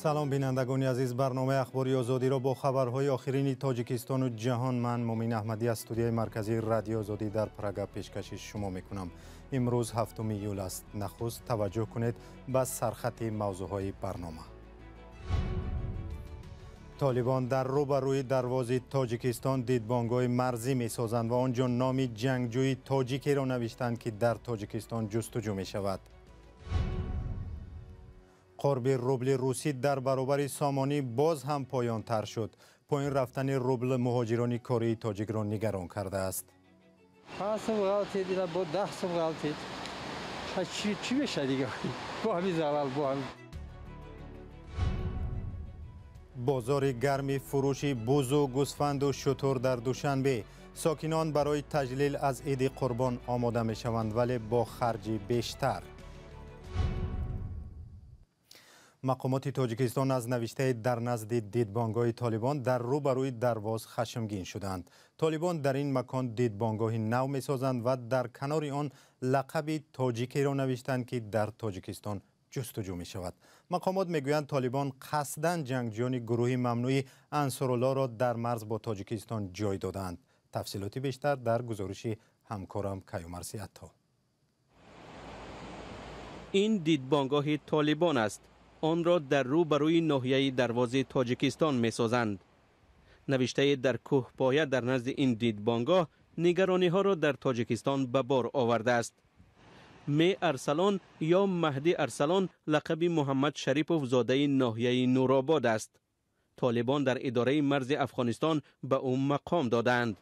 سلام بینندگان عزیز، برنامه اخباری آزادی را با خبرهای آخرین تاجیکستان و جهان من مومین احمدی از استودیوی مرکزی رادیو آزادی در پراگ پیشکش شما میکنم. امروز 7 ایول است. نخست توجه کنید به سرخط موضوعهای برنامه. طالبان در روبروی دروازه تاجیکستان دیدبانگاه مرزی میسازند و آنجا نام جنگجوی تاجیکی را نوشتند که در تاجیکستان جستجو می شود. قرب روبل روسی در برابر سامانی باز هم پایان تر شد. پایین رفتن روبل مهاجران کره تاجیک را نگران کرده است. بازار گرم فروش بز و گوسفند و شتر در دوشنبه. ساکنان برای تجلیل از عید قربان آماده می شوند ولی با خرج بیشتر. مقامات تاجیکستان از نوشته در نزد دیدبانگاه طالبان در روبروی درواز خشمگین شدند. طالبان در این مکان دیدبانگاه نو می سازند و در کنار آن لقب تاجیکی را نوشتند که در تاجیکستان جستجو می شود. مقامات می گویند طالبان قصداً جنگجویان گروه ممنوع انصارالله را در مرز با تاجیکستان جای دادند. تفصیلات بیشتر در گزارش همکارم کیومرثی عطا. این دیدبانگاه طالبان است. آن را در روبروی ناحیه دروازه تاجیکستان می سازند. نوشته در کوه پایه در نزد این دیدبانگاه نگرانی ها را در تاجیکستان به بار آورده است. می ارسلان یا مهدی ارسلان لقب محمد شریپوف زاده ناحیه نورآباد است. طالبان در اداره مرز افغانستان به او مقام دادند.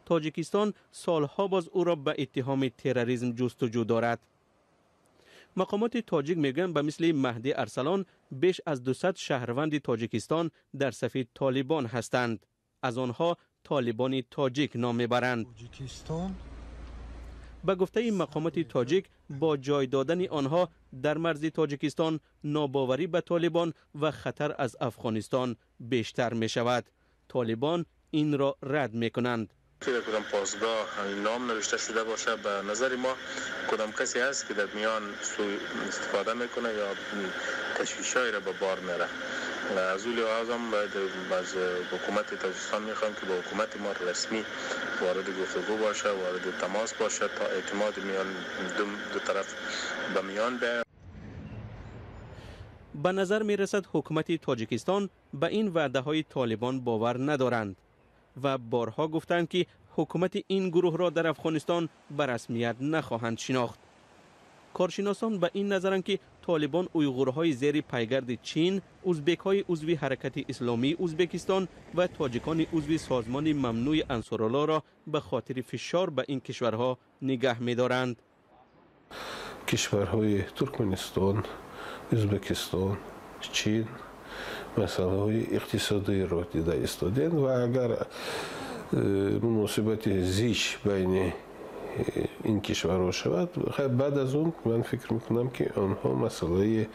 تاجیکستان سالها باز او را به اتهام تروریسم جستجو دارد. مقامات تاجیک میگن به مثل مهدی ارسلان بیش از 200 شهروند تاجیکستان در صف طالبان هستند. از آنها طالبان تاجیک نام میبرند. به گفته مقامات تاجیک با جای دادن آنها در مرز تاجیکستان ناباوری به طالبان و خطر از افغانستان بیشتر می شود. طالبان این را رد می کنند. کدام پاسگاه نام نوشته شده باشه به نظر ما کدام کسی هست که در میان سوء استفاده میکنه یا تشویشایی را به بار میره. از اون لحاظ هم از حکومت تاجیکستان میخوام که با حکومت ما رسمی وارد گفتگو باشه، وارد تماس باشه تا اعتماد میان دو طرف به میان بیاید. به نظر میرسد حکومت تاجیکستان به این وعده های طالبان باور ندارند و بارها گفتند که حکومت این گروه را در افغانستان به رسمیت نخواهند شناخت. کارشناسان به این نظرند که طالبان اویغورهای زیر پیگرد چین، ازبک‌های عضو حرکت اسلامی ازبکستان و تاجیکان عضو سازمان ممنوع انصارالله را به خاطر فشار به این کشورها نگه می‌دارند. کشورهای ترکمنستان، ازبکستان، چین مسائل اقتصادی را دیده ایستادند و اگر مناسبت زیش بین این کشورها شود بعد از اون من فکر میکنم که آنها مسئله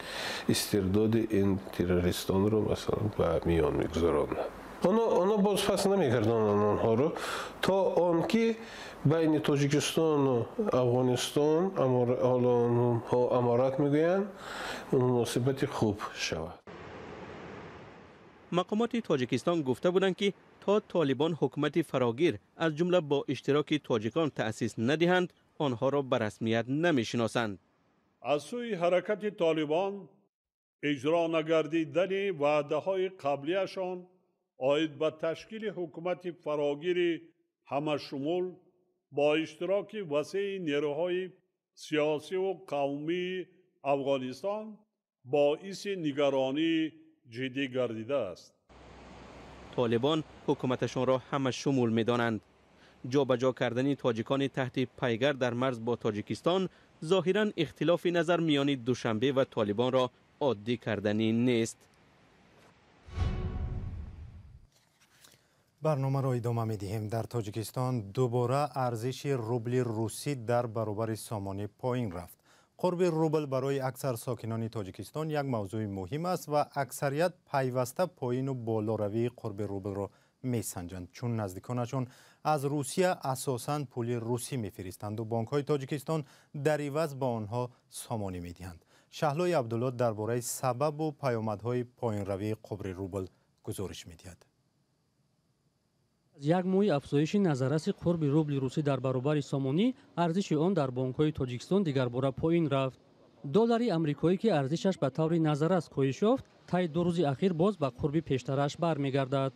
استرداد این تروریستان رو مثلا به میان میگذارند. آنها باز پس نمیگردانند آنها رو تا آنکه بین تاجیکستان و افغانستان حالا آنها امارات میگویند مناسبت خوب شود. مقامات تاجیکستان گفته بودند که تا طالبان حکومت فراگیر از جمله با اشتراک تاجیکان تأسیس ندهند آنها را به رسمیت نمیشناسند. از سوی حرکت طالبان اجرا نگردیدن وعده‌های قبلیشان عاید به تشکیل حکومت فراگیر همه‌شمول با اشتراک وسیع نیروهای سیاسی و قومی افغانستان باعث نگرانی جدی گردیده است. طالبان حکومتشان را همه شمول می دانند. جابجا کردن تاجیکان تحت پیگر در مرز با تاجیکستان ظاهراً اختلاف نظر میان دوشنبه و طالبان را عادی کردنی نیست. برنامه را ادامه می دهیم. در تاجیکستان دوباره ارزش روبل روسی در برابر سامانه پایین رفت. قرب روبل برای اکثر ساکنان تاجیکستان یک موضوع مهم است و اکثریت پیوسته پایین و بالا روی قرب روبل را می سنجند، چون نزدیکانشان از روسیه اساساً پول روسی می فرستند و بانک های تاجیکستان در عوض با آنها سامانه می دهند. شهلوی عبدالله درباره سبب و پیامدهای پایین‌روی قبر روبل گزارش می‌دهد. یک موی افزایش نظررس قرب روبل روسی در برابر سامانی، ارزش آن در بانک‌های تاجیکستان دیگر باره پایین رفت. دلار آمریکایی که ارزشش به طور نظررس کاهش یافت، طی 2 روز اخیر باز به قرب پیشترش برمیگردد.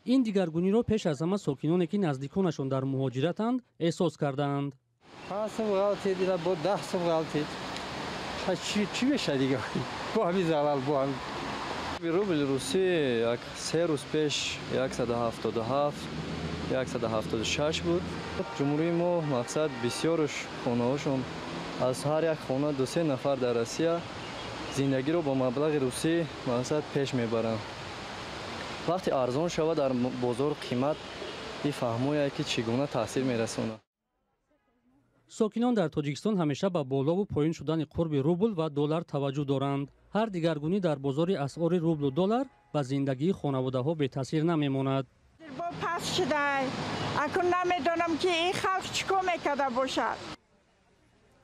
این دیگرگونی را پیش از همه ساکنانی که نزدیکانشان در مهاجرتند احساس کردند. پس غلطی دیدم با 10 سال غلطی. چی بشه دیگه؟ با همین زلال با هم. روبل روسی یک 3 روز پیش 177 176 بود. جمهوری ما مقصد بسیارش خانه‌هاشون از هر یک خانه 2-3 نفر در روسیه زندگی رو با مبلغ روسی مقصد پیش میبرند. وقتی ارزان شود در بازار قیمت میفهموید که چگونه تاثیر میرسونه. ساکنان در تاجیکستان همیشه به بالا و پایین شدن قرب روبل و دلار توجه دارند. هر دیگرگونی در بازار اسعار روبل و دلار به زندگی خانواده‌ها به تاثیر نمیماند. با پس شده اکنون نمیدونم که این خلق چیکار میکرده باشد.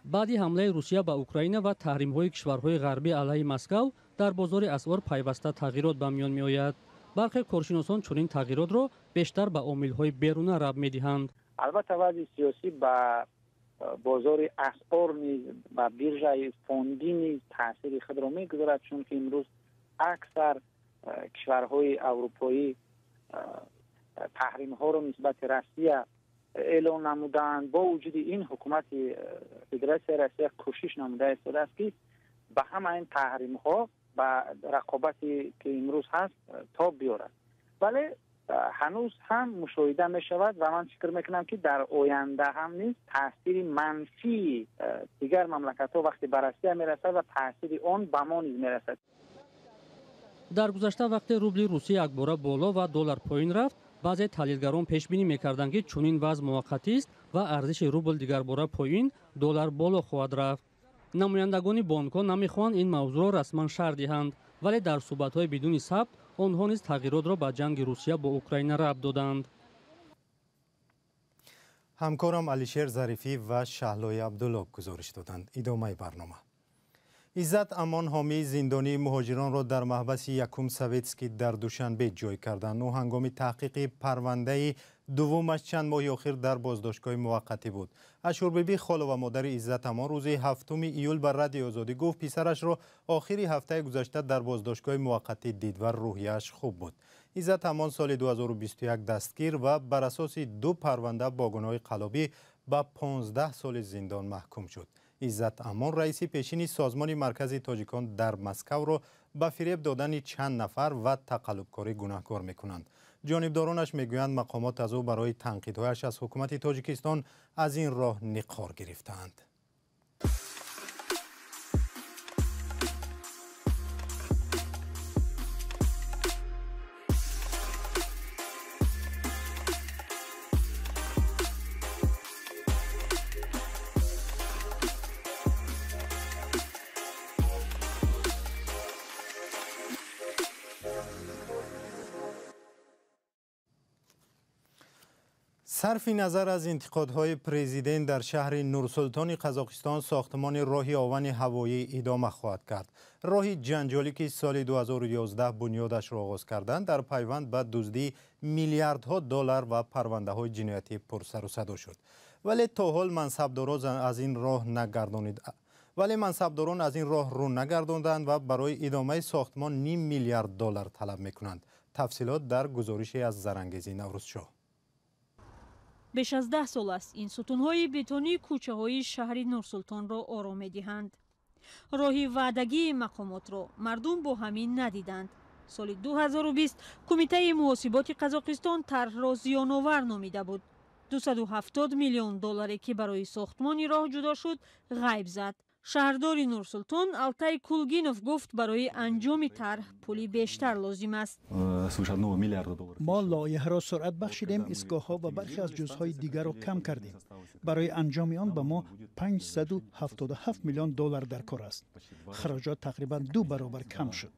بعد حمله روسیه به اوکراین و تحریم‌های کشورهای غربی علیه مسکو در بازار اسعار پیوسته تغییرات به میان می‌آید. برخی کارشناسان چنین تغییرات را بیشتر به عامل‌های بیرون ربط می‌دهند. البته وضع سیاسی به بازار اسعار نیز و بیرژه فوندی نیز تاثیر خود را می‌گذارد، چون که امروز اکثر کشورهای اروپایی تحریم‌ها را نسبت روسیه اعلان نمودند. با وجود این حکومت فدراسیون روسیه کوشش نموده است که به همه این تحریم‌ها و رقابتی که امروز هست تا بیارد، ولی هنوز هم مشاهده می شود و من فکر میکنم که در آینده هم نیست تاثیر منفی دیگر مملکت‌ها وقتی به روسیه میرسد و تاثیر آن به ما نیز میرسد. در گذشته وقتی روبل روسی یک باره بالا و دلار پایین رفت، بعضی تحلیلگران پیش بینی می‌کردند که چنین وضع موقتی است و ارزش روبل دیگر باره پایین، دلار بالا خواهد رفت. نمایندگان بانک‌ها نمی‌خواهند این موضوع را رسما شرح دهند، ولی در صحبت‌های بدون ثبت آنها نیز تغییرات را به جنگ روسیه با اوکراین ربط دادند. همکارم علیشیر ظریفی و شهلوی عبدالله گزارش دادند. ادامه برنامه. عزت امان حامی زندانی مهاجران را در محبس یکم سویتسکی در دوشنبه جای کردند. او هنگام تحقیق پرونده دومش چند ماه اخیر در بازداشتگاه موقتی بود. اشوربیبی خاله و مادر عزت امان روز 7 ایول بر رادیو آزادی گفت پسرش را آخری هفته گذشته در بازداشتگاه موقتی دید و روحیش خوب بود. عزت امان سال 2021 دستگیر و بر اساس 2 پرونده با گناه قلابی به 15 سال زندان محکوم شد. عزت امان رئیس پیشین سازمان مرکزی تاجیکان در مسکو را به فریب دادن چند نفر و تقلبکاری گناهکار میکنند. جانبدارانش میگویند مقامات از او برای تنقیدهایش از حکومت تاجیکستان از این راه نقار گرفتند. صرف نظر از انتقادهای پرزیدنت در شهر نورسلطان قزاقستان، ساختمان راه آون هوایی ادامه خواهد کرد. راه جنجالی که سال 2011 بنیادش را آغاز کردند در پیوند به دزدی میلیاردها دلار و پرونده های جنایتی پرسر و صدا شد. ولی تا حال منصبداران از این راه رو نگرداندند و برای ادامه ساختمان 0.5 میلیارد دلار طلب میکنند. تفصیلات در گزارشی از زرنگزی نوروزشاه. بیش از 10 سال است این ستون‌های بتونی کوچه‌های شهر نورسلطان را آرام می‌دهند. راهی وعدگی مقامات را مردم با همین ندیدند. سال 2020 کمیته محاسبات قزاقستان طرح را زیان‌آور نامیده بود. 270 میلیون دلاری که برای ساختمان راه جدا شد غیب زد. شهردار نورسلطان التای کولگینوف گفت برای انجام طرح پولی بیشتر لازم است. ما لایحه را سرعت بخشیدیم، ایستگاه‌ها و برخی از جزهای دیگر را کم کردیم. برای انجام آن به ما 577 میلیون دلار در کار است. خراجات تقریبا 2 برابر کم شد.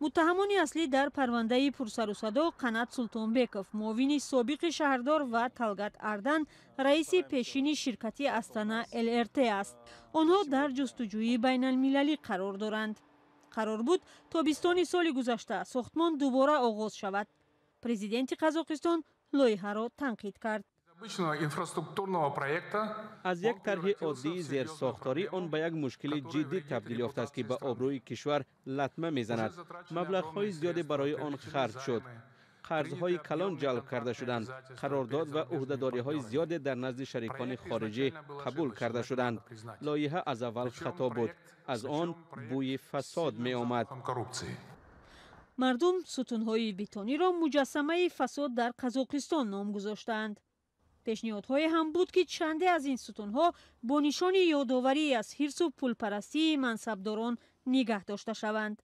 متهمانی اصلی در پرونده پرسر و صدا قنات سلطانبکов، معاون سابق شهردار و طلگت اردن، رئیس پیشین شرکتی استانا LRT است. آنها در جستجوی بین المللی قرار دارند. قرار بود تابستان سال گذشته ساختمان دوباره آغاز شود. پرزیدنت قزاقستان لایحه را تنقید کرد. از یک طرح عادی زیرساختاری آن به یک مشکل جدی تبدیل یافته است که به آبروی کشور لطمه میزند. مبلغ‌های زیادی برای آن خرج شد. قرض‌های کلان جلب کرده شدند. قرارداد و عهده‌داری‌های زیاد در نزد شریکان خارجی قبول کرده شدند. لایحه از اول خطا بود. از آن بوی فساد می آمد. مردم ستون‌های بتونی را مجسمه فساد در قزاقستان نام گذاشتند. پیشنهادهای هم بود که چندی از این ستون‌ها با نشان یادآوری از حرص و پولپرستی منصبداران نگه داشته شوند.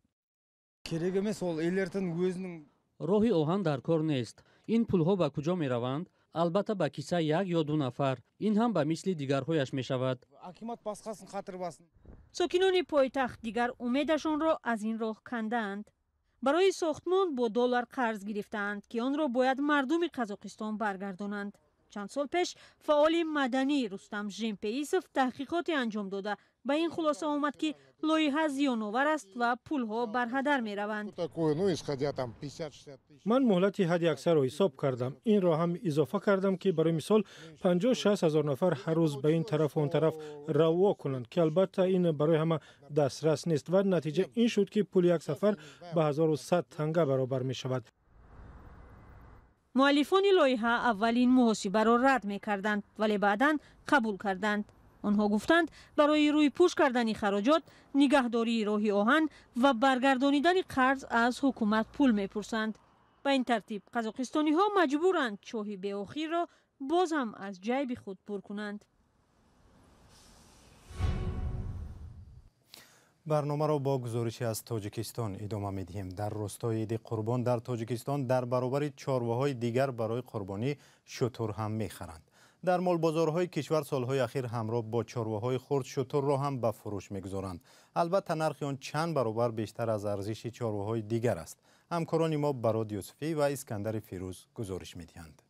راهی آهن در کار نیست. این پولها به کجا می روند؟ البته به کیسه یک یا دو نفر. این هم به مثل دیگرهایش می شود. ساکنان پایتخت دیگر امیدشان را از این راه کندند. برای ساختمان با دلار قرض گرفتند که آن را باید مردم قزاقستان برگردانند. چند سال پیش فعال مدنی رستم ژمپیسov تحقیقاتی انجام داده به این خلاصه آمد که لایحه زیان‌آور است و پولها بر هدر می روند. من مهلت حد اکثر را حساب کردم. این را هم اضافه کردم که برای مثال 50-60 هزار نفر هر روز به این طرف و اون طرف روا کنند که البته این برای همه دسترس نیست و نتیجه این شد که پول یک سفر به 1100 تنگه برابر می شود. مؤلفان لایحه اولین محاسبه را رد می کردند ولی بعداً قبول کردند. آنها گفتند برای روی پوش کردن خراجات، نگهداری راه آهن و برگردانیدن قرض از حکومت پول می پرسند. به این ترتیب قزاقستانی ها مجبورند چاه بی‌آخر را باز هم از جیب خود پر کنند. برنامه را با گزارشی از تاجیکستان ادامه می‌دهیم. در روستای عید قربان در تاجیکستان در برابر چارواهای دیگر برای قربانی شتر هم می‌خرند. در مال بازارهای کشور سالهای اخیر همراه با چارواهای خرد شتر را هم به فروش می‌گذارند. البته نرخ آن چند برابر بیشتر از ارزش چارواهای دیگر است. همکاران ما براد یوسفی و اسکندر فیروز گزارش می‌دهند.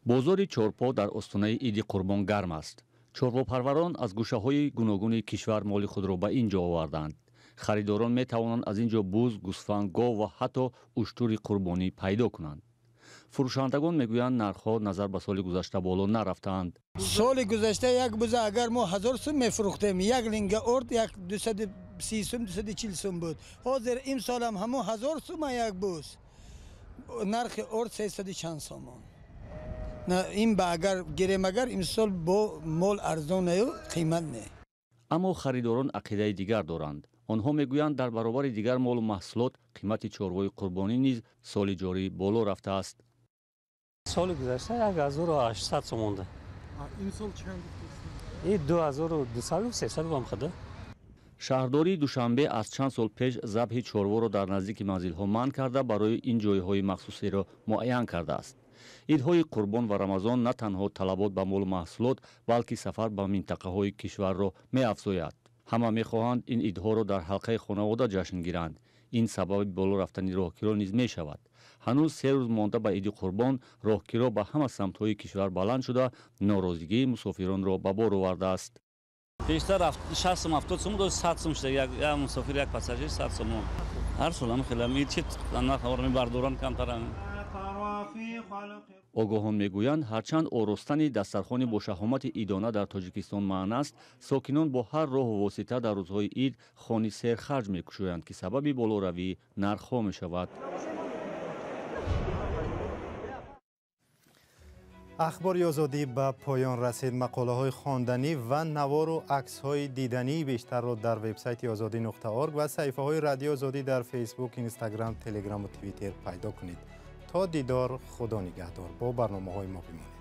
بازار چارپا در استانه عید قربان گرم است. چارواپروران از گوشه‌های گوناگون کشور مال خود را به اینجا آوردند. خریداران می توانند از اینجا بز، گوسفند، گاو و حتی اشتر قربانی پیدا کنند. فروشندگان میگویند نرخ‌ها نظر به سال گذشته بالا نرفتند. سال گذشته یک بز اگر ما 1000 سوم میفروختیم، یک لنگ ارد یک 230 سوم 240 سوم بود. حاضر این سال هم همون 1000 سوم یک بز. نرخ ارد 300 چند سوم. نه این با اگر گیریم اگر امسال با مال ارزان نه قیمت نه. اما خریداران عقیده دیگر دارند. آنها میگویند در برابر دیگر مال و محصولات قیمت چاروای قربانی نیز سال جاری بالا رفته است. سال گذشته 1800 سوم مونده. این سال چند؟ این 2200 و 300 هم خورده. شهرداری دوشنبه از چند سال پیش ذبح چاروا را در نزدیک منزل‌ها منع کرده برای این جای‌های مخصوصی را معین کرده است. عیدهای قربان و رمضان نه تنها طلبات به مال و محصولات بلکه سفر به منطقه‌های کشور را می‌افزاید. همه می‌خواهند این عیدها را در حلقه خانواده جشن گیرند. این سبب بالا رفتن راهگیران نیز می‌شود. هنوز 3 روز مانده به عید قربان راهگیرها به همه سمت‌های کشور بلند شده ناراضگی مسافران را به بار آورده است. بیشتر 60 70 سوم دو 100 سوم شده یک مسافر یک پاساژیر 100 سوم. هر سال هم خیلی می چیت نرخ آورمی برداران کمتر. آگاهان میگویند هرچند آراستن دسترخوان با شهامت عیدانه در تاجیکستان معنی است، ساکنان با هر راه و واسطه در روزهای عید خانه سیر خرج میکشند که سبب بالاروی نرخ‌ها میشود. اخبار آزادی به پایان رسید. مقاله های خواندنی و نوار و عکس های دیدنی بیشتر را در وبسایت azadi.org و صفحه های رادیو آزادی در فیسبوک، اینستاگرام، تلگرام و توییتر پیدا کنید. تا دیدار، خدا نگهدار. با برنامه های ما بمانید.